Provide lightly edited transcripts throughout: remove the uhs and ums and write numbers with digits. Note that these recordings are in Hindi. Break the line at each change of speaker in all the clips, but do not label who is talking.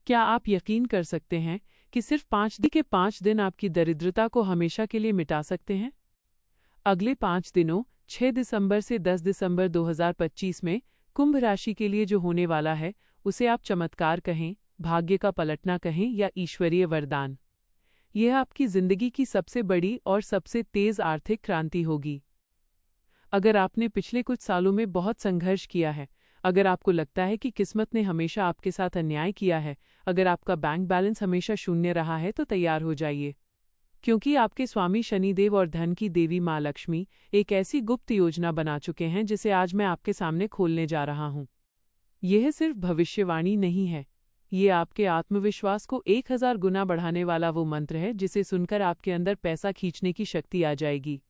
क्या आप यकीन कर सकते हैं कि सिर्फ 5 दिन आपकी दरिद्रता को हमेशा के लिए मिटा सकते हैं? अगले 5 दिनों 6 दिसंबर से 10 दिसंबर 2025 में कुंभ राशि के लिए जो होने वाला है, उसे आप चमत्कार कहें, भाग्य का पलटना कहें या ईश्वरीय वरदान। यह आपकी जिंदगी की सबसे बड़ी और सबसे तेज आर्थिक क्रांति होगी। अगर आपने पिछले कुछ सालों में बहुत संघर्ष किया है, अगर आपको लगता है कि किस्मत ने हमेशा आपके साथ अन्याय किया है, अगर आपका बैंक बैलेंस हमेशा शून्य रहा है, तो तैयार हो जाइए, क्योंकि आपके स्वामी शनिदेव और धन की देवी माँ लक्ष्मी एक ऐसी गुप्त योजना बना चुके हैं जिसे आज मैं आपके सामने खोलने जा रहा हूँ। यह सिर्फ भविष्यवाणी नहीं है, ये आपके आत्मविश्वास को 1000 गुना बढ़ाने वाला वो मंत्र है जिसे सुनकर आपके अंदर पैसा खींचने की शक्ति आ जाएगी।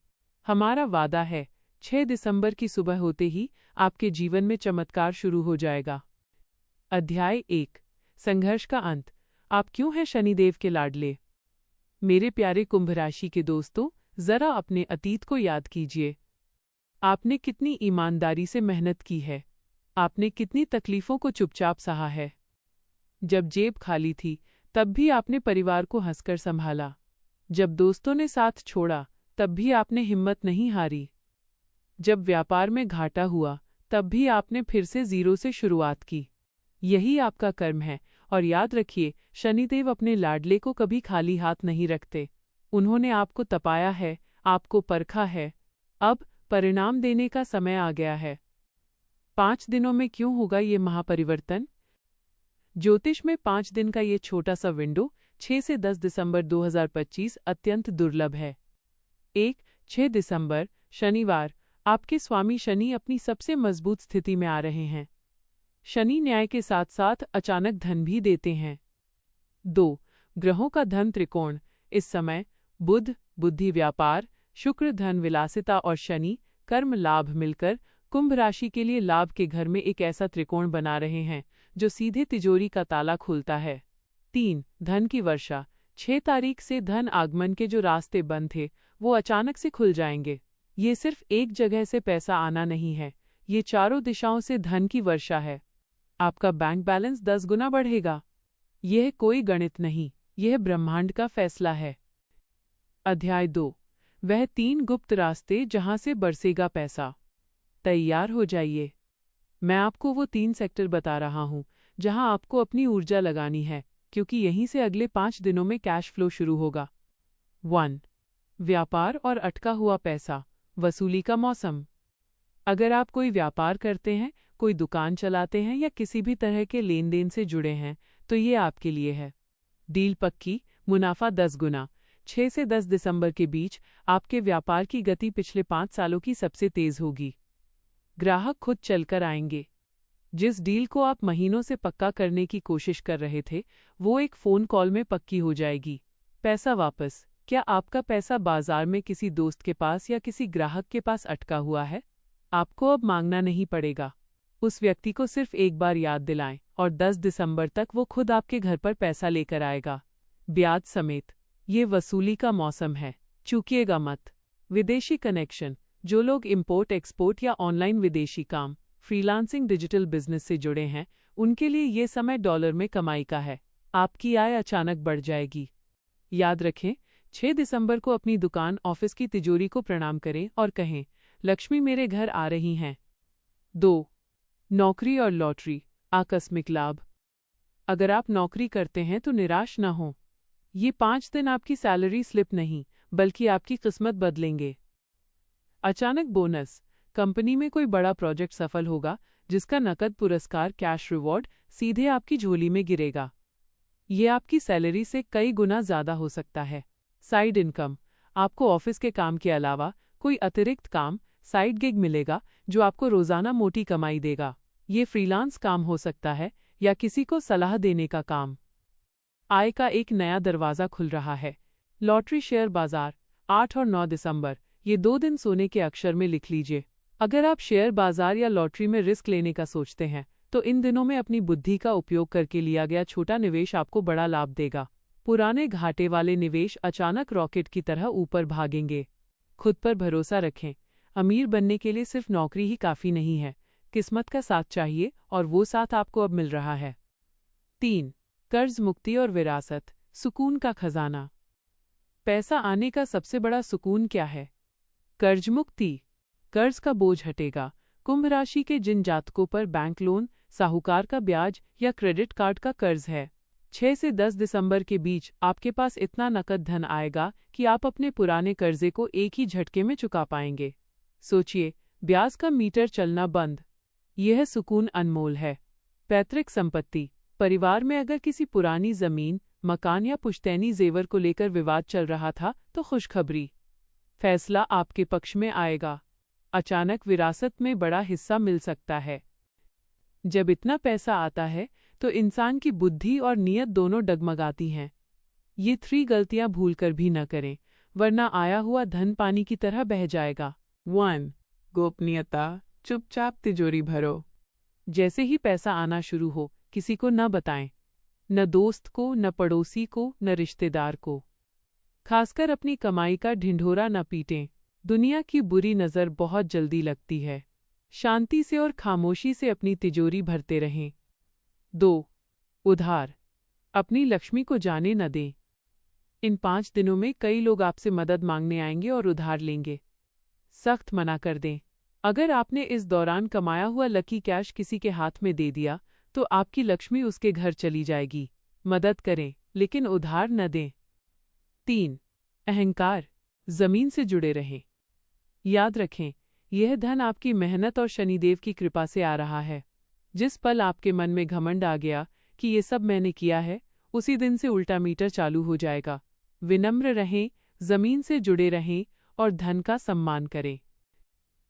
हमारा वादा है, 6 दिसंबर की सुबह होते ही आपके जीवन में चमत्कार शुरू हो जाएगा। अध्याय 1, संघर्ष का अंत। आप क्यों हैं शनिदेव के लाडले? मेरे प्यारे कुंभ राशि के दोस्तों, जरा अपने अतीत को याद कीजिए। आपने कितनी ईमानदारी से मेहनत की है, आपने कितनी तकलीफों को चुपचाप सहा है। जब जेब खाली थी, तब भी आपने परिवार को हंसकर संभाला। जब दोस्तों ने साथ छोड़ा, तब भी आपने हिम्मत नहीं हारी। जब व्यापार में घाटा हुआ, तब भी आपने फिर से जीरो से शुरुआत की। यही आपका कर्म है, और याद रखिए, शनिदेव अपने लाडले को कभी खाली हाथ नहीं रखते। उन्होंने आपको तपाया है, आपको परखा है। अब परिणाम देने का समय आ गया है। 5 दिनों में क्यों होगा ये महापरिवर्तन? ज्योतिष में 5 दिन का ये छोटा सा विंडो 6 से 10 दिसंबर 2025 अत्यंत दुर्लभ है। 6 दिसंबर, शनिवार, आपके स्वामी शनि अपनी सबसे मजबूत स्थिति में आ रहे हैं। शनि न्याय के साथ साथ अचानक धन भी देते हैं। 2 ग्रहों का धन त्रिकोण। इस समय बुध, बुद्धि व्यापार, शुक्र धन विलासिता और शनि कर्म लाभ मिलकर कुंभ राशि के लिए लाभ के घर में एक ऐसा त्रिकोण बना रहे हैं जो सीधे तिजोरी का ताला खोलता है। 3 धन की वर्षा। 6 तारीख से धन आगमन के जो रास्ते बंद थे, वो अचानक से खुल जाएंगे। ये सिर्फ एक जगह से पैसा आना नहीं है, ये चारों दिशाओं से धन की वर्षा है। आपका बैंक बैलेंस 10 गुना बढ़ेगा। यह कोई गणित नहीं, यह ब्रह्मांड का फैसला है। अध्याय 2, वह 3 गुप्त रास्ते जहां से बरसेगा पैसा। तैयार हो जाइए, मैं आपको वो 3 सेक्टर बता रहा हूं जहां आपको अपनी ऊर्जा लगानी है, क्योंकि यहीं से अगले 5 दिनों में कैश फ्लो शुरू होगा। 1 व्यापार और अटका हुआ पैसा, वसूली का मौसम। अगर आप कोई व्यापार करते हैं, कोई दुकान चलाते हैं या किसी भी तरह के लेन देन से जुड़े हैं, तो ये आपके लिए है। डील पक्की, मुनाफा 10 गुना। 6 से 10 दिसंबर के बीच आपके व्यापार की गति पिछले 5 सालों की सबसे तेज होगी। ग्राहक खुद चलकर आएंगे। जिस डील को आप महीनों से पक्का करने की कोशिश कर रहे थे, वो एक फ़ोन कॉल में पक्की हो जाएगी। पैसा वापस। क्या आपका पैसा बाजार में किसी दोस्त के पास या किसी ग्राहक के पास अटका हुआ है? आपको अब मांगना नहीं पड़ेगा। उस व्यक्ति को सिर्फ एक बार याद दिलाएं और 10 दिसंबर तक वो खुद आपके घर पर पैसा लेकर आएगा, ब्याज समेत। ये वसूली का मौसम है, चूकिएगा मत। विदेशी कनेक्शन। जो लोग इंपोर्ट एक्सपोर्ट या ऑनलाइन विदेशी काम, फ्रीलांसिंग डिजिटल बिजनेस से जुड़े हैं, उनके लिए ये समय डॉलर में कमाई का है। आपकी आय अचानक बढ़ जाएगी। याद रखें, 6 दिसंबर को अपनी दुकान, ऑफिस की तिजोरी को प्रणाम करें और कहें, लक्ष्मी मेरे घर आ रही हैं। 2 नौकरी और लॉटरी, आकस्मिक लाभ। अगर आप नौकरी करते हैं तो निराश न हों। ये 5 दिन आपकी सैलरी स्लिप नहीं, बल्कि आपकी किस्मत बदलेंगे। अचानक बोनस। कंपनी में कोई बड़ा प्रोजेक्ट सफल होगा जिसका नकद पुरस्कार, कैश रिवॉर्ड सीधे आपकी झोली में गिरेगा। ये आपकी सैलरी से कई गुना ज़्यादा हो सकता है। Side income. आपको ऑफिस के काम के अलावा कोई अतिरिक्त काम, साइड गिग मिलेगा जो आपको रोज़ाना मोटी कमाई देगा। ये फ्रीलांस काम हो सकता है या किसी को सलाह देने का काम। आय का एक नया दरवाज़ा खुल रहा है। लॉटरी शेयर बाजार। 8 और 9 दिसंबर, ये 2 दिन सोने के अक्षर में लिख लीजिए। अगर आप शेयर बाजार या लॉटरी में रिस्क लेने का सोचते हैं, तो इन दिनों में अपनी बुद्धि का उपयोग करके लिया गया छोटा निवेश आपको बड़ा लाभ देगा। पुराने घाटे वाले निवेश अचानक रॉकेट की तरह ऊपर भागेंगे। खुद पर भरोसा रखें। अमीर बनने के लिए सिर्फ नौकरी ही काफ़ी नहीं है, किस्मत का साथ चाहिए और वो साथ आपको अब मिल रहा है। 3 कर्ज मुक्ति और विरासत, सुकून का खजाना। पैसा आने का सबसे बड़ा सुकून क्या है? कर्ज मुक्ति। कर्ज का बोझ हटेगा। कुंभ राशि के जिन जातकों पर बैंक लोन, साहूकार का ब्याज या क्रेडिट कार्ड का कर्ज है, 6 से 10 दिसंबर के बीच आपके पास इतना नकद धन आएगा कि आप अपने पुराने कर्जे को एक ही झटके में चुका पाएंगे। सोचिए, ब्याज का मीटर चलना बंद। यह सुकून अनमोल है। पैतृक संपत्ति। परिवार में अगर किसी पुरानी जमीन, मकान या पुश्तैनी जेवर को लेकर विवाद चल रहा था तो खुशखबरी, फैसला आपके पक्ष में आएगा। अचानक विरासत में बड़ा हिस्सा मिल सकता है। जब इतना पैसा आता है तो इंसान की बुद्धि और नीयत दोनों डगमगाती हैं। ये 3 गलतियां भूलकर भी न करें, वरना आया हुआ धन पानी की तरह बह जाएगा। 1. गोपनीयता। चुपचाप तिजोरी भरो। जैसे ही पैसा आना शुरू हो, किसी को न बताएं, न दोस्त को, न पड़ोसी को, न रिश्तेदार को। खासकर अपनी कमाई का ढिंढोरा न पीटें। दुनिया की बुरी नज़र बहुत जल्दी लगती है। शांति से और खामोशी से अपनी तिजोरी भरते रहें। 2. उधार। अपनी लक्ष्मी को जाने न दें। इन 5 दिनों में कई लोग आपसे मदद मांगने आएंगे और उधार लेंगे। सख्त मना कर दें। अगर आपने इस दौरान कमाया हुआ लकी कैश किसी के हाथ में दे दिया तो आपकी लक्ष्मी उसके घर चली जाएगी। मदद करें, लेकिन उधार न दें। 3. अहंकार। जमीन से जुड़े रहें। याद रखें, यह धन आपकी मेहनत और शनिदेव की कृपा से आ रहा है। जिस पल आपके मन में घमंड आ गया कि ये सब मैंने किया है, उसी दिन से उल्टा मीटर चालू हो जाएगा। विनम्र रहें, जमीन से जुड़े रहें और धन का सम्मान करें।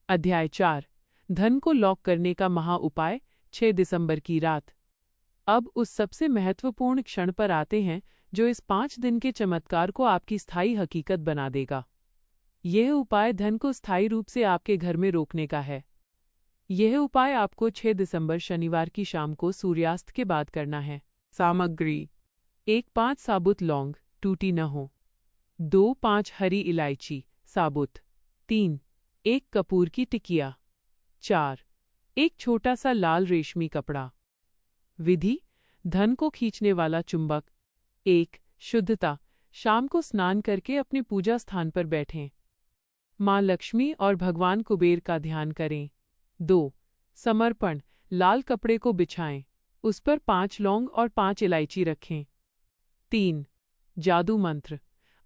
अध्याय 4। धन को लॉक करने का महा उपाय। 6 दिसंबर की रात। अब उस सबसे महत्वपूर्ण क्षण पर आते हैं जो इस 5 दिन के चमत्कार को आपकी स्थायी हकीकत बना देगा। यह उपाय धन को स्थायी रूप से आपके घर में रोकने का है। यह उपाय आपको 6 दिसंबर शनिवार की शाम को सूर्यास्त के बाद करना है। सामग्री: 1-5 साबुत लौंग, टूटी न हो। 2-5 हरी इलायची, साबुत। 3. 1 कपूर की टिकिया। 4. एक छोटा सा लाल रेशमी कपड़ा। विधि: धन को खींचने वाला चुंबक। 1. शुद्धता: शाम को स्नान करके अपने पूजा स्थान पर बैठें। माँ लक्ष्मी और भगवान कुबेर का ध्यान करें। 2. समर्पण: लाल कपड़े को बिछाएं, उस पर 5 लौंग और 5 इलायची रखें। 3. जादू मंत्र: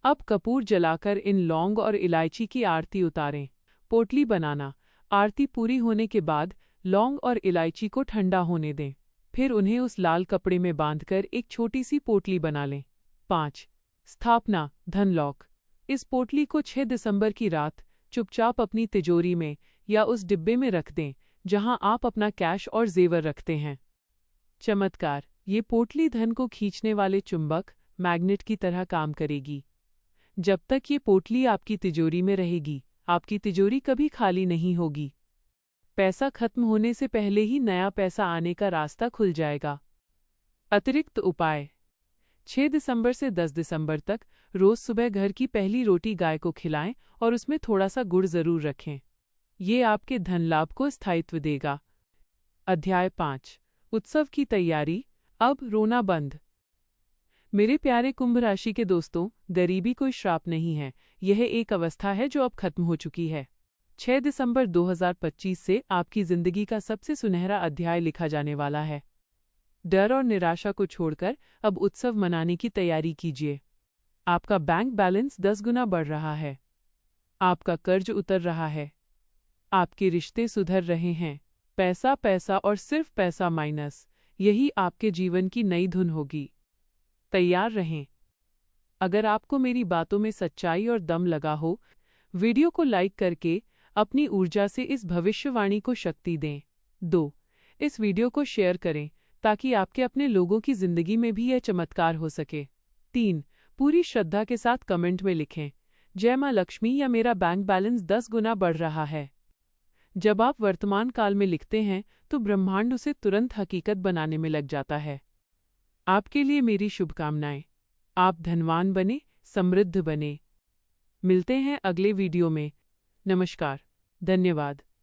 अब कपूर जलाकर इन लौंग और इलायची की आरती उतारें। पोटली बनाना: आरती पूरी होने के बाद लौंग और इलायची को ठंडा होने दें, फिर उन्हें उस लाल कपड़े में बांधकर एक छोटी सी पोटली बना लें। 5. स्थापना धन लॉक: इस पोटली को 6 दिसंबर की रात चुपचाप अपनी तिजोरी में या उस डिब्बे में रख दें जहां आप अपना कैश और जेवर रखते हैं। चमत्कार: ये पोटली धन को खींचने वाले चुंबक, मैग्नेट की तरह काम करेगी। जब तक ये पोटली आपकी तिजोरी में रहेगी, आपकी तिजोरी कभी खाली नहीं होगी। पैसा खत्म होने से पहले ही नया पैसा आने का रास्ता खुल जाएगा। अतिरिक्त उपाय: 6 दिसंबर से 10 दिसंबर तक रोज सुबह घर की पहली रोटी गाय को खिलाएं और उसमें थोड़ा सा गुड़ जरूर रखें। ये आपके धन लाभ को स्थायित्व देगा। अध्याय 5। उत्सव की तैयारी। अब रोना बंद। मेरे प्यारे कुंभ राशि के दोस्तों, गरीबी कोई श्राप नहीं है, यह एक अवस्था है जो अब खत्म हो चुकी है। 6 दिसंबर 2025 से आपकी जिंदगी का सबसे सुनहरा अध्याय लिखा जाने वाला है। डर और निराशा को छोड़कर अब उत्सव मनाने की तैयारी कीजिए। आपका बैंक बैलेंस 10 गुना बढ़ रहा है। आपका कर्ज उतर रहा है। आपके रिश्ते सुधर रहे हैं। पैसा पैसा और सिर्फ पैसा माइनस, यही आपके जीवन की नई धुन होगी। तैयार रहें। अगर आपको मेरी बातों में सच्चाई और दम लगा हो, वीडियो को लाइक करके अपनी ऊर्जा से इस भविष्यवाणी को शक्ति दें। 2. इस वीडियो को शेयर करें ताकि आपके अपने लोगों की जिंदगी में भी यह चमत्कार हो सके। 3. पूरी श्रद्धा के साथ कमेंट में लिखें, जय मां लक्ष्मी या मेरा बैंक बैलेंस 10 गुना बढ़ रहा है। जब आप वर्तमान काल में लिखते हैं तो ब्रह्मांड उसे तुरंत हकीकत बनाने में लग जाता है। आपके लिए मेरी शुभकामनाएं। आप धनवान बने, समृद्ध बने। मिलते हैं अगले वीडियो में। नमस्कार। धन्यवाद।